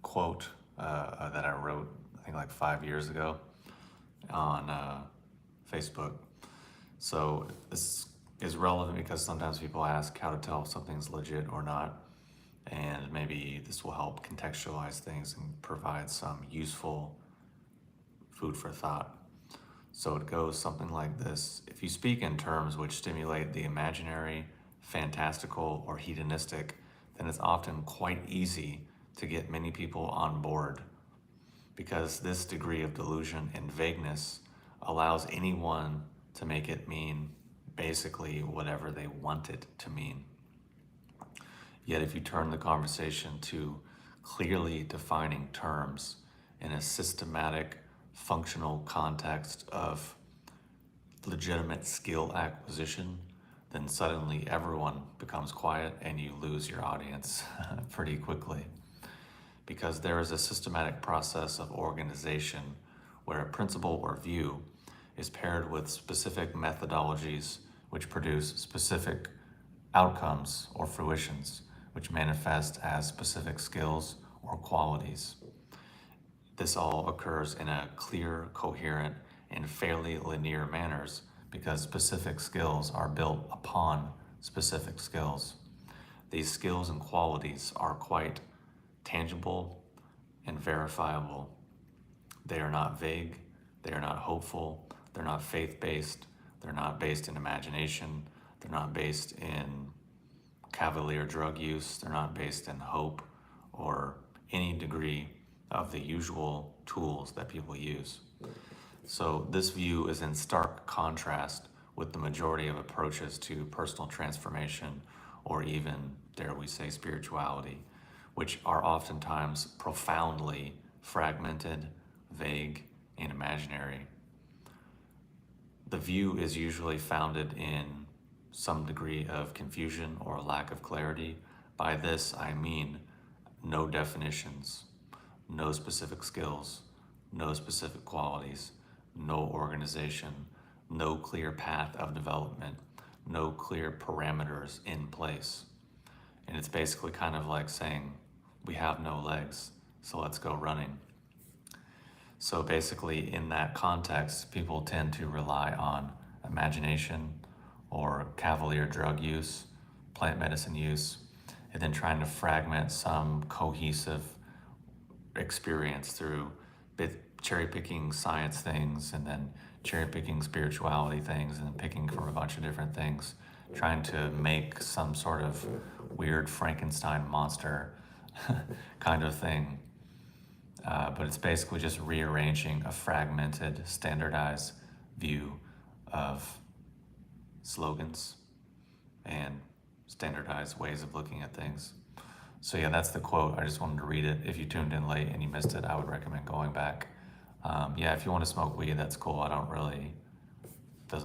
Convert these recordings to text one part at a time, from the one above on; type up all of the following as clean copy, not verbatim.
quote that I wrote, I think like 5 years ago on Facebook. So this is relevant because sometimes people ask how to tell if something's legit or not. And maybe this will help contextualize things and provide some useful food for thought. So it goes something like this. If you speak in terms which stimulate the imaginary, fantastical, or hedonistic, then it's often quite easy to get many people on board, because this degree of delusion and vagueness allows anyone to make it mean basically whatever they want it to mean. Yet if you turn the conversation to clearly defining terms in a systematic, functional context of legitimate skill acquisition, then suddenly everyone becomes quiet and you lose your audience pretty quickly. Because there is a systematic process of organization where a principle or view is paired with specific methodologies which produce specific outcomes or fruitions, which manifest as specific skills or qualities. This all occurs in a clear, coherent, and fairly linear manners because specific skills are built upon specific skills. These skills and qualities are quite tangible and verifiable. They are not vague, they are not hopeful, they're not faith-based, they're not based in imagination, they're not based in cavalier drug use, they're not based in hope or any degree of the usual tools that people use. So this view is in stark contrast with the majority of approaches to personal transformation, or even, dare we say, spirituality, which are oftentimes profoundly fragmented, vague, and imaginary. The view is usually founded in some degree of confusion or lack of clarity. By this, I mean no definitions, no specific skills, no specific qualities, no organization, no clear path of development, no clear parameters in place. And it's basically kind of like saying, we have no legs, so let's go running. So basically, in that context, people tend to rely on imagination or cavalier drug use, plant medicine use, and then trying to fragment some cohesive experience through cherry-picking science things, and then cherry-picking spirituality things, and then picking from a bunch of different things, trying to make some sort of weird Frankenstein monster kind of thing. But it's basically just rearranging a fragmented, standardized view of slogans and standardized ways of looking at things. So yeah, that's the quote. I just wanted to read it. If you tuned in late and you missed it, I would recommend going back. Yeah, if you want to smoke weed, that's cool. I don't really, you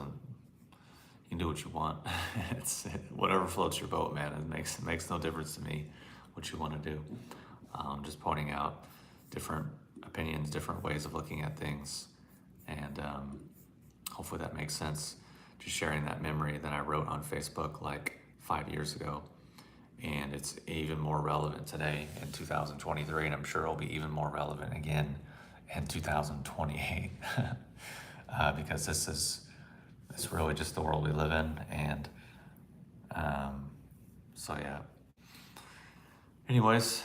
can do what you want. It's whatever floats your boat, man. It makes no difference to me what you want to do. Just pointing out different opinions, different ways of looking at things, and hopefully that makes sense. Just sharing that memory that I wrote on Facebook like 5 years ago, and it's even more relevant today in 2023, and I'm sure it'll be even more relevant again in 2028 because it's really just the world we live in. And so yeah, anyways,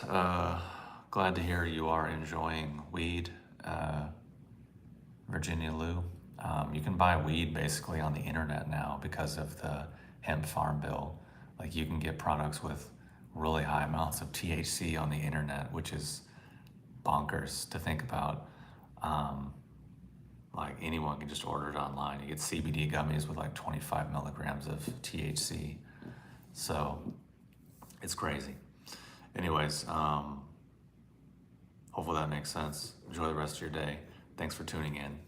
glad to hear you are enjoying weed, Virginia Lou. You can buy weed basically on the internet now because of the hemp farm bill. Like, you can get products with really high amounts of THC on the internet, which is bonkers to think about. Like, anyone can just order it online. You get CBD gummies with like 25 milligrams of THC. So it's crazy. Anyways, hopefully that makes sense. Enjoy the rest of your day. Thanks for tuning in.